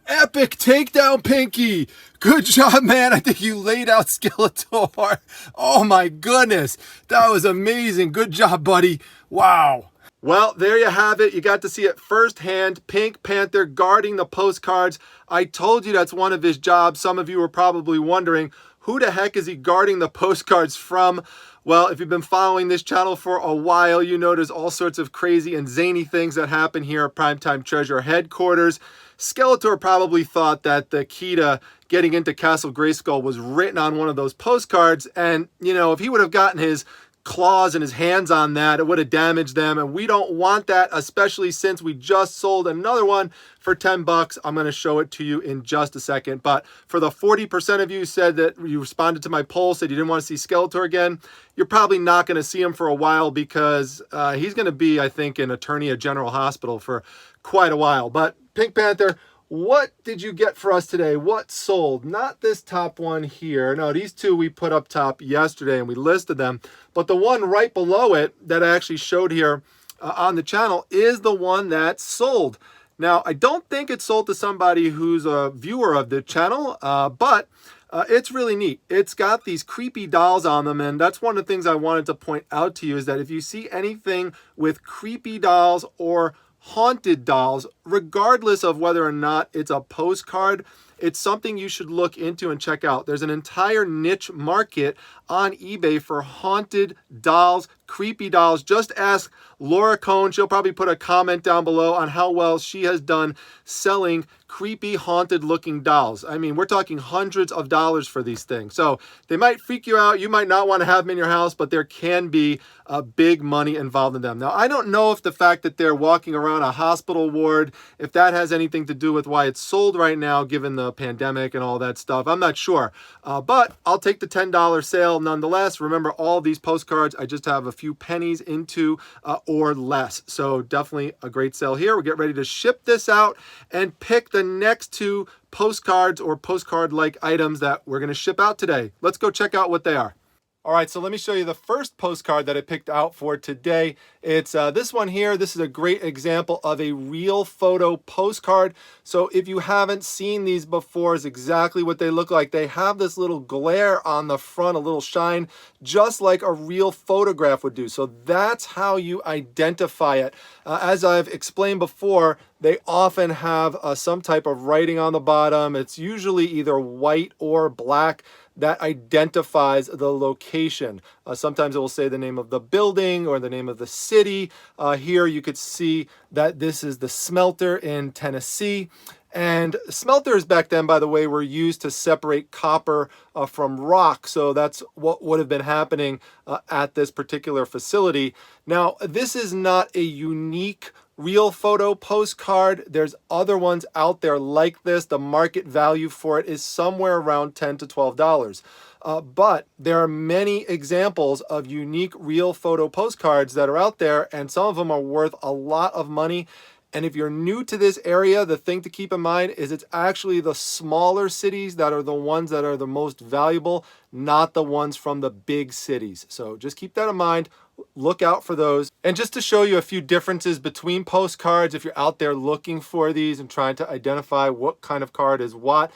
Epic takedown, Pinky. Good job, man. I think you laid out Skeletor. Oh my goodness. That was amazing. Good job, buddy. Wow. Well, there you have it. You got to see it firsthand. Pink Panther guarding the postcards. I told you that's one of his jobs. Some of you were probably wondering, who the heck is he guarding the postcards from? Well, if you've been following this channel for a while, you know there's all sorts of crazy and zany things that happen here at Primetime Treasure headquarters. Skeletor probably thought that the key to getting into Castle Grayskull was written on one of those postcards. And, you know, if he would have gotten his claws and his hands on that, it would have damaged them. And we don't want that, especially since we just sold another one for 10 bucks. I'm going to show it to you in just a second. But for the 40% of you who said that you responded to my poll, said you didn't want to see Skeletor again, you're probably not going to see him for a while because he's going to be, I think, an attorney at General Hospital for quite a while. But Pink Panther, what did you get for us today? What sold? Not this top one here. No, these two we put up top yesterday and we listed them. But the one right below it that I actually showed here on the channel is the one that sold. Now, I don't think it sold to somebody who's a viewer of the channel, but it's really neat. It's got these creepy dolls on them, and that's one of the things I wanted to point out to you is that if you see anything with creepy dolls or haunted dolls, regardless of whether or not it's a postcard, it's something you should look into and check out. There's an entire niche market on eBay for haunted dolls, creepy dolls. Just ask Laura Cohn. She'll probably put a comment down below on how well she has done selling creepy, haunted looking dolls. I mean, we're talking hundreds of dollars for these things. So they might freak you out. You might not want to have them in your house, but there can be big money involved in them. Now, I don't know if the fact that they're walking around a hospital ward, if that has anything to do with why it's sold right now, given the pandemic and all that stuff. I'm not sure, but I'll take the $10 sale nonetheless. Remember, all these postcards, I just have a few pennies into or less. So definitely a great sale here. We'll get ready to ship this out and pick the next two postcards or postcard-like items that we're going to ship out today. Let's go check out what they are. All right, so let me show you the first postcard that I picked out for today. It's this one here. This is a great example of a real photo postcard. So if you haven't seen these before, it's exactly what they look like. They have this little glare on the front, a little shine, just like a real photograph would do. So that's how you identify it. As I've explained before, they often have some type of writing on the bottom. It's usually either white or black that identifies the location. Sometimes it will say the name of the building or the name of the city. Here you could see that this is the smelter in Tennessee. And smelters back then, by the way, were used to separate copper from rock. So that's what would have been happening at this particular facility. Now, this is not a unique real photo postcard. There's other ones out there like this. The market value for it is somewhere around $10 to $12. But there are many examples of unique real photo postcards that are out there, and some of them are worth a lot of money. And if you're new to this area, the thing to keep in mind is it's actually the smaller cities that are the ones that are the most valuable, not the ones from the big cities. So just keep that in mind. Look out for those. And just to show you a few differences between postcards, if you're out there looking for these and trying to identify what kind of card is what,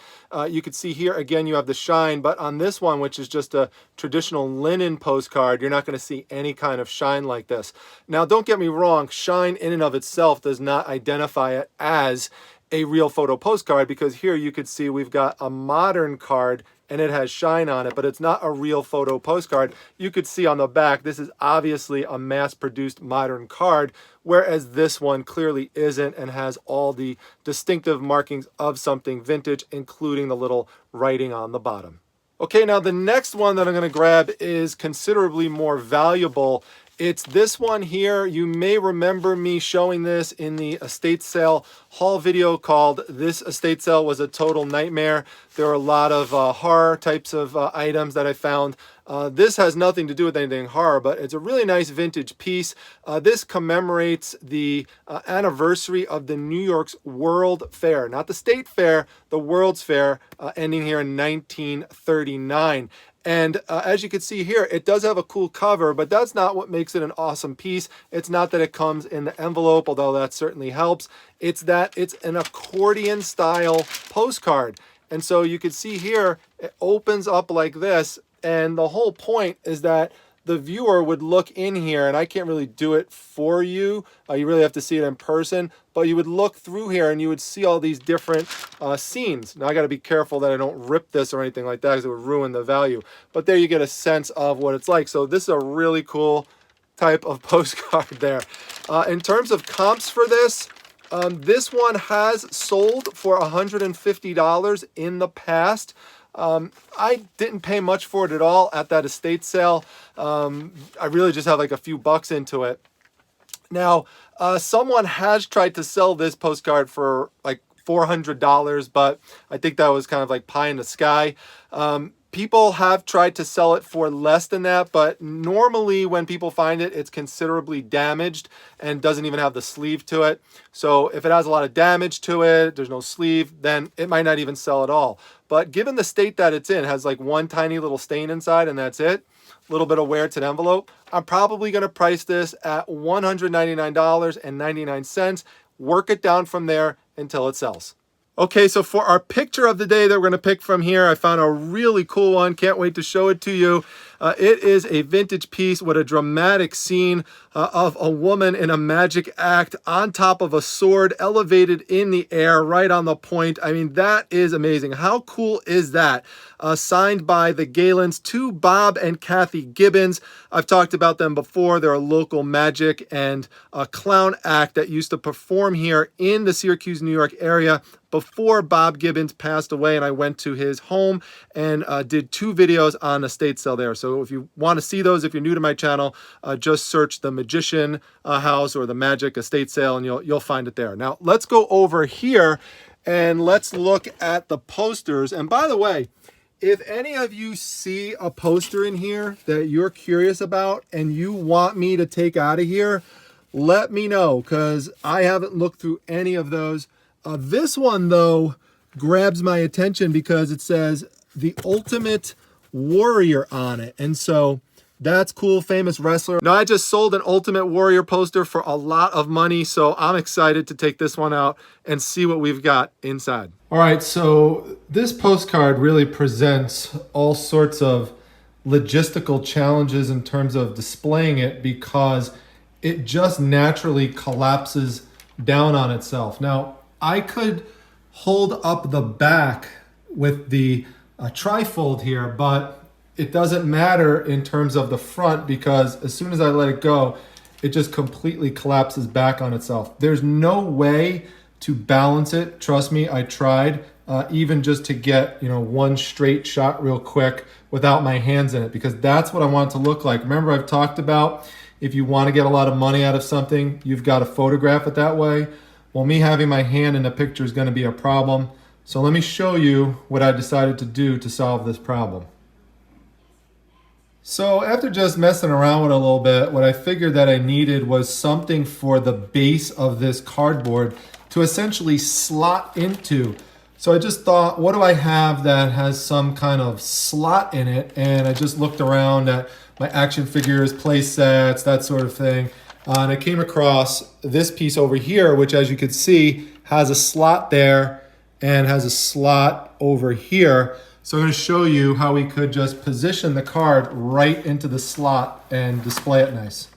you can see here, again, you have the shine, but on this one, which is just a traditional linen postcard, you're not going to see any kind of shine like this. Now, don't get me wrong, shine in and of itself does not identify it as a real photo postcard, because here you could see we've got a modern card and it has shine on it, but it's not a real photo postcard. You could see on the back, this is obviously a mass-produced modern card, whereas this one clearly isn't and has all the distinctive markings of something vintage, including the little writing on the bottom. Okay, now the next one that I'm going to grab is considerably more valuable. It's this one here. You may remember me showing this in the estate sale haul video called "This Estate Sale Was a Total Nightmare." There are a lot of horror types of items that I found. This has nothing to do with anything horror, but it's a really nice vintage piece. This commemorates the anniversary of the New York's World Fair, not the State Fair, the World's Fair, ending here in 1939. And as you can see here, it does have a cool cover, but that's not what makes it an awesome piece. It's not that it comes in the envelope, although that certainly helps. It's that it's an accordion style postcard. And so you can see here, it opens up like this. And the whole point is that the viewer would look in here, and I can't really do it for you. You really have to see it in person, but you would look through here and you would see all these different scenes. Now I got to be careful that I don't rip this or anything like that because it would ruin the value. But there you get a sense of what it's like. So this is a really cool type of postcard there. In terms of comps for this, this one has sold for $150 in the past. I didn't pay much for it at all at that estate sale. I really just have like a few bucks into it. Now, someone has tried to sell this postcard for like $400, but I think that was kind of like pie in the sky. People have tried to sell it for less than that, but normally when people find it, it's considerably damaged and doesn't even have the sleeve to it. So if it has a lot of damage to it, there's no sleeve, then it might not even sell at all. But given the state that it's in, it has like one tiny little stain inside and that's it, a little bit of wear to the envelope, I'm probably going to price this at $199.99. Work it down from there until it sells. Okay, so for our picture of the day that we're going to pick from here, I found a really cool one. Can't wait to show it to you. It is a vintage piece with a dramatic scene of a woman in a magic act on top of a sword, elevated in the air, right on the point. I mean, that is amazing. How cool is that? Signed by the Galens to Bob and Kathy Gibbons. I've talked about them before. They're a local magic and a clown act that used to perform here in the Syracuse, New York area before Bob Gibbons passed away, and I went to his home and did 2 videos on estate sale there. So if you want to see those, if you're new to my channel, just search the Magician House or the Magic Estate Sale and you'll find it there. Now let's go over here and let's look at the posters. And by the way, if any of you see a poster in here that you're curious about and you want me to take out of here, let me know, because I haven't looked through any of those. This one, though, grabs my attention because it says The Ultimate Warrior on it. And so that's cool, famous wrestler. Now, I just sold an Ultimate Warrior poster for a lot of money, so I'm excited to take this one out and see what we've got inside. All right, so this postcard really presents all sorts of logistical challenges in terms of displaying it because it just naturally collapses down on itself. Now, I could hold up the back with the trifold here, but it doesn't matter in terms of the front because as soon as I let it go, it just completely collapses back on itself. There's no way to balance it. Trust me, I tried, even just to get, one straight shot real quick without my hands in it, because that's what I want it to look like. Remember, I've talked about if you want to get a lot of money out of something, you've got to photograph it that way. Well, me having my hand in the picture is going to be a problem. So let me show you what I decided to do to solve this problem. So after just messing around with it a little bit, what I figured that I needed was something for the base of this cardboard to essentially slot into. So I just thought, what do I have that has some kind of slot in it? And I just looked around at my action figures, play sets, that sort of thing. And I came across this piece over here, which as you can see, has a slot there and has a slot over here. So I'm going to show you how we could just position the card right into the slot and display it nice.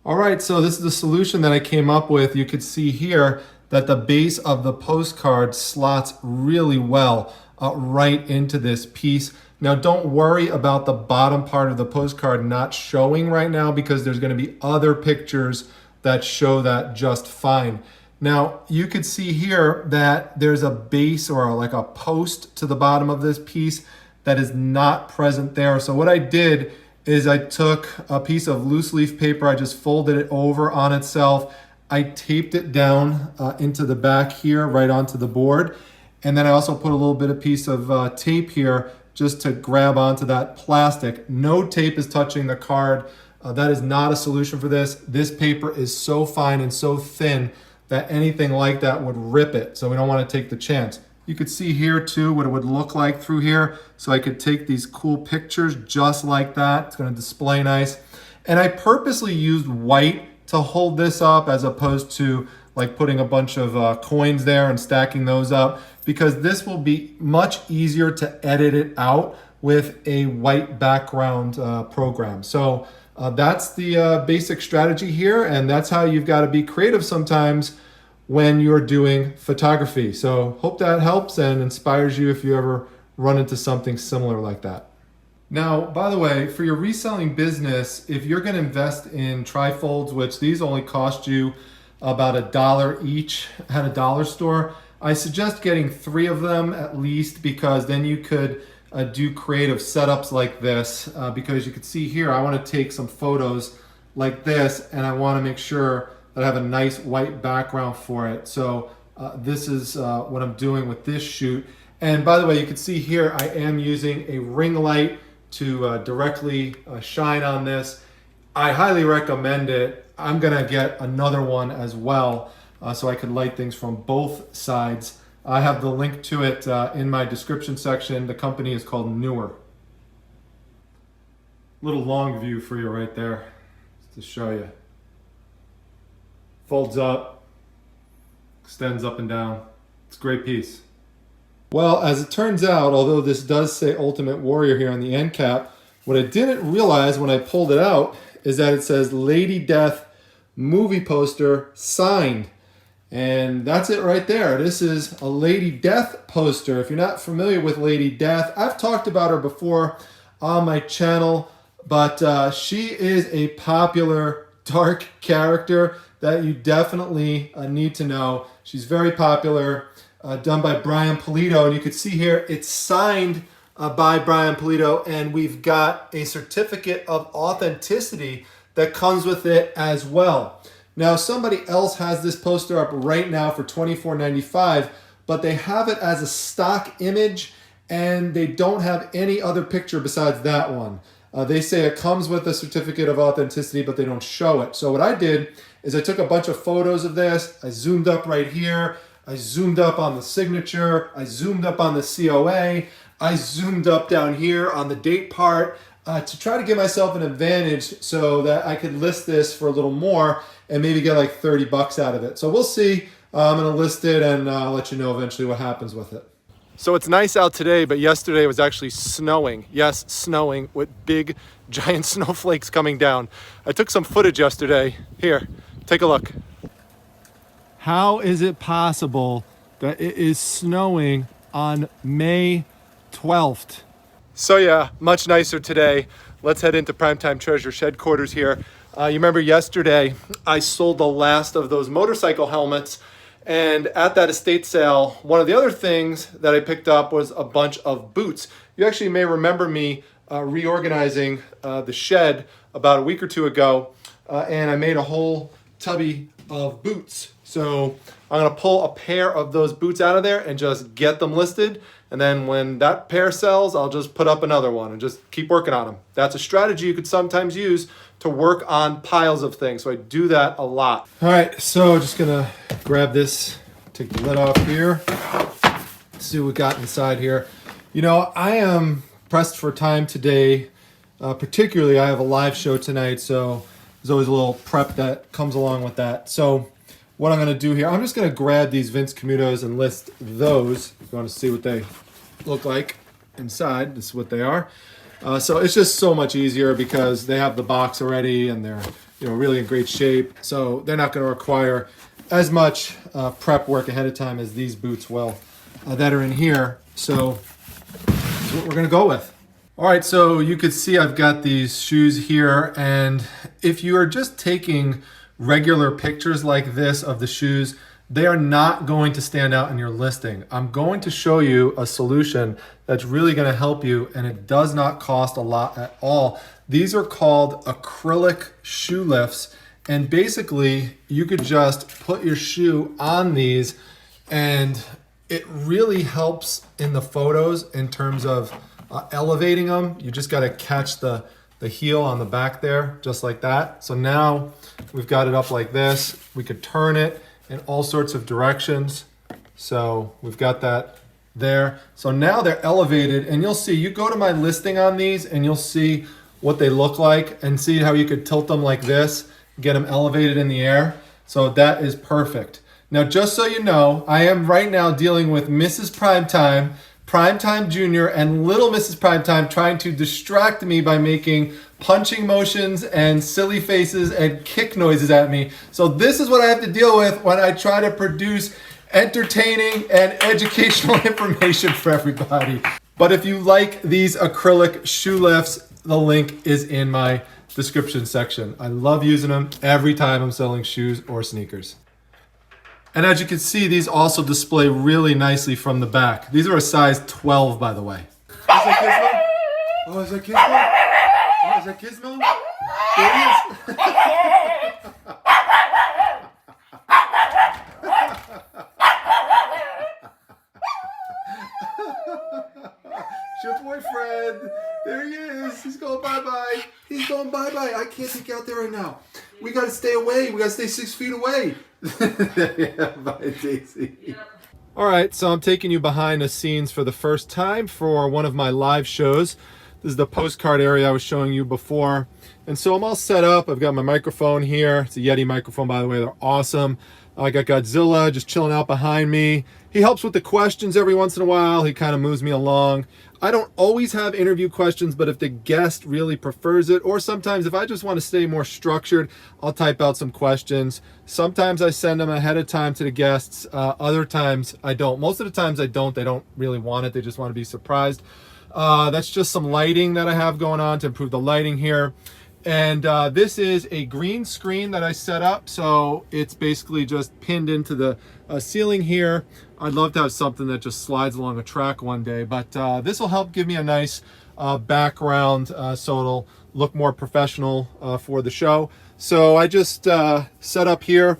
All right, so this is the solution that I came up with. You could see here that the base of the postcard slots really well right into this piece. Now, don't worry about the bottom part of the postcard not showing right now because there's going to be other pictures that show that just fine. Now, you could see here that there's a base or like a post to the bottom of this piece that is not present there. So what I did is I took a piece of loose leaf paper, I just folded it over on itself, I taped it down into the back here, right onto the board, and then I also put a little bit of piece of tape here just to grab onto that plastic. No tape is touching the card. That is not a solution for this. This paper is so fine and so thin that anything like that would rip it, so we don't want to take the chance. You could see here too what it would look like through here. So I could take these cool pictures just like that. It's gonna display nice. And I purposely used white to hold this up as opposed to like putting a bunch of coins there and stacking those up, because this will be much easier to edit it out with a white background program. So that's the basic strategy here, and that's how you've got to be creative sometimes when you're doing photography. So hope that helps and inspires you if you ever run into something similar like that. Now, by the way, for your reselling business, if you're going to invest in trifolds, which these only cost you about $1 each at a dollar store, I suggest getting 3 of them at least, because then you could do creative setups like this, because you can see here I want to take some photos like this and I want to make sure that I have a nice white background for it. So this is what I'm doing with this shoot. And by the way, you can see here I am using a ring light to directly shine on this. I highly recommend it. I'm gonna get another one as well, so I could light things from both sides. I have the link to it in my description section. The company is called Newer. Little long view for you right there, just to show you. Folds up, extends up and down. It's a great piece. Well, as it turns out, although this does say Ultimate Warrior here on the end cap, what I didn't realize when I pulled it out is that it says Lady Death movie poster signed. And that's it right there. This is a Lady Death poster. If you're not familiar with Lady Death, I've talked about her before on my channel, but she is a popular dark character that you definitely need to know. She's very popular, done by Brian Pulido, and you can see here it's signed by Brian Pulido, and we've got a certificate of authenticity that comes with it as well. Now, somebody else has this poster up right now for $24.95, but they have it as a stock image and they don't have any other picture besides that one. They say it comes with a certificate of authenticity, but they don't show it. So what I did is I took a bunch of photos of this. I zoomed up right here. I zoomed up on the signature. I zoomed up on the COA. I zoomed up down here on the date part to try to give myself an advantage so that I could list this for a little more and maybe get like 30 bucks out of it. So we'll see. I'm gonna list it and I'll let you know eventually what happens with it. So it's nice out today, but yesterday it was actually snowing. Yes, snowing with big giant snowflakes coming down. I took some footage yesterday. Here, take a look. How is it possible that it is snowing on May 12th? So yeah, much nicer today. Let's head into Primetime Treasure Shed quarters here. You remember yesterday, I sold the last of those motorcycle helmets, and at that estate sale, one of the other things that I picked up was a bunch of boots. You actually may remember me reorganizing the shed about a week or two ago, and I made a whole tubby of boots. So I'm gonna pull a pair of those boots out of there and just get them listed. And then when that pair sells, I'll just put up another one and just keep working on them. That's a strategy you could sometimes use to work on piles of things. So I do that a lot. All right, so just gonna grab this, take the lid off here. Let's see what we got inside here. You know, I am pressed for time today. Particularly, I have a live show tonight, so there's always a little prep that comes along with that. So what I'm gonna do here, I'm just gonna grab these Vince Camutos and list those. If you wanna see what they look like inside, this is what they are. So it's just so much easier because they have the box already and they're really in great shape. So they're not gonna require as much prep work ahead of time as these boots will that are in here. So that's what we're gonna go with. All right, so you could see I've got these shoes here, and if you are just taking regular pictures like this of the shoes, they are not going to stand out in your listing. I'm going to show you a solution that's really going to help you, and it does not cost a lot at all. These are called acrylic shoe lifts, and basically you could just put your shoe on these, and it really helps in the photos in terms of elevating them. You just got to catch the heel on the back there, just like that. So now we've got it up like this. We could turn it in all sorts of directions. So we've got that there. So now they're elevated, and you'll see, you go to my listing on these and you'll see what they look like and see how you could tilt them like this, get them elevated in the air. So that is perfect. Now, just so you know, I am right now dealing with Mrs. Primetime, Primetime Junior, and Little Mrs. Primetime trying to distract me by making punching motions and silly faces and kick noises at me. So this is what I have to deal with when I try to produce entertaining and educational information for everybody. But if you like these acrylic shoe lifts, the link is in my description section. I love using them every time I'm selling shoes or sneakers. And as you can see, these also display really nicely from the back. These are a size 12, by the way. Is that Gizmo? Oh, is that Gizmo? Oh, is that Gizmo? There he is. Your boyfriend. There he is. He's going bye-bye. He's going bye-bye. I can't take you out there right now. We got to stay away. We got to stay 6 feet away. Yeah, bye, Daisy. Yep. All right, so I'm taking you behind the scenes for the first time for one of my live shows. This is the postcard area I was showing you before. And so I'm all set up. I've got my microphone here. It's a Yeti microphone, by the way. They're awesome. I got Godzilla just chilling out behind me. He helps with the questions every once in a while. He kind of moves me along. I don't always have interview questions, but if the guest really prefers it, or sometimes if I just want to stay more structured, I'll type out some questions. Sometimes I send them ahead of time to the guests. Other times I don't. Most of the times I don't. They don't really want it. They just want to be surprised. That's just some lighting that I have going on to improve the lighting here. And this is a green screen that I set up, so it's basically just pinned into the ceiling here. I'd love to have something that just slides along a track one day, but this will help give me a nice background so it'll look more professional for the show. So I just set up here,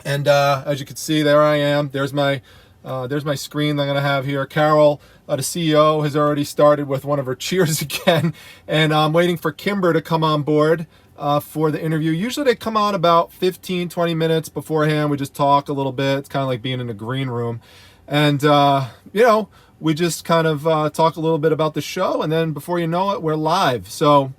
and as you can see, there I am. There's my screen that I'm gonna have here. Carol, the CEO, has already started with one of her cheers again, and I'm waiting for Kimber to come on board for the interview. Usually they come on about 15-20 minutes beforehand. We just talk a little bit. It's kind of like being in a green room, and you know, we just kind of talk a little bit about the show, and then before you know it, we're live. So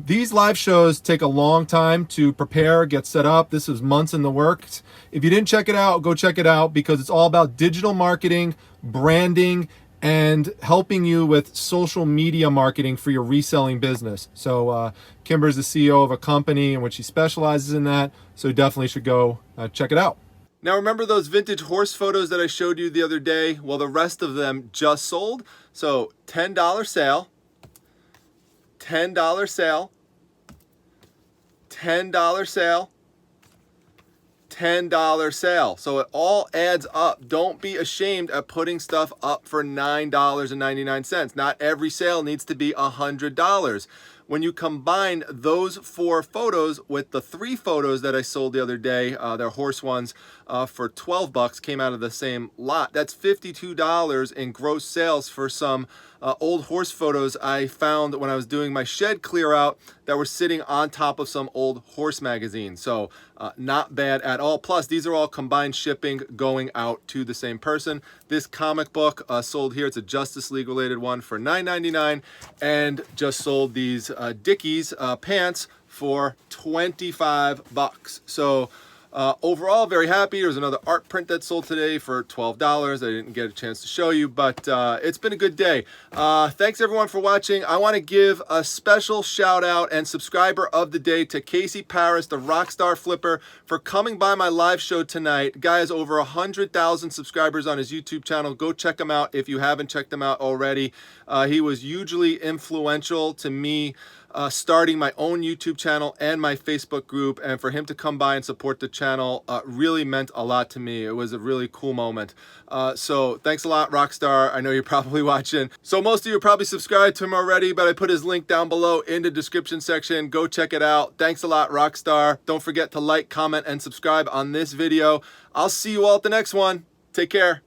these live shows take a long time to prepare, get set up. This is months in the works. If you didn't check it out, go check it out, because it's all about digital marketing, branding, and helping you with social media marketing for your reselling business. So Kimber is the CEO of a company in which she specializes in that, so you definitely should go check it out. Now, remember those vintage horse photos that I showed you the other day? Well, the rest of them just sold. So $10 sale, $10 sale, $10 sale, $10 sale. So it all adds up. Don't be ashamed at putting stuff up for $9.99. Not every sale needs to be $100. When you combine those 4 photos with the 3 photos that I sold the other day, they're horse ones, for $12, came out of the same lot. That's $52 in gross sales for some old horse photos I found when I was doing my shed clear out that were sitting on top of some old horse magazines. So not bad at all. Plus, these are all combined shipping going out to the same person. This comic book sold here. It's a Justice League related one for $9.99, and just sold these Dickies pants for $25. So overall, very happy. There's another art print that sold today for $12. I didn't get a chance to show you, but it's been a good day. Thanks everyone for watching. I want to give a special shout out and subscriber of the day to Casey Paris, the Rockstar Flipper, for coming by my live show tonight. Guy has over 100,000 subscribers on his YouTube channel. Go check him out if you haven't checked him out already. He was hugely influential to me starting my own YouTube channel and my Facebook group, and for him to come by and support the channel really meant a lot to me. It was a really cool moment. So thanks a lot, Rockstar. I know you're probably watching. So most of you are probably subscribed to him already, but I put his link down below in the description section. Go check it out. Thanks a lot, Rockstar. Don't forget to like, comment, and subscribe on this video. I'll see you all at the next one. Take care.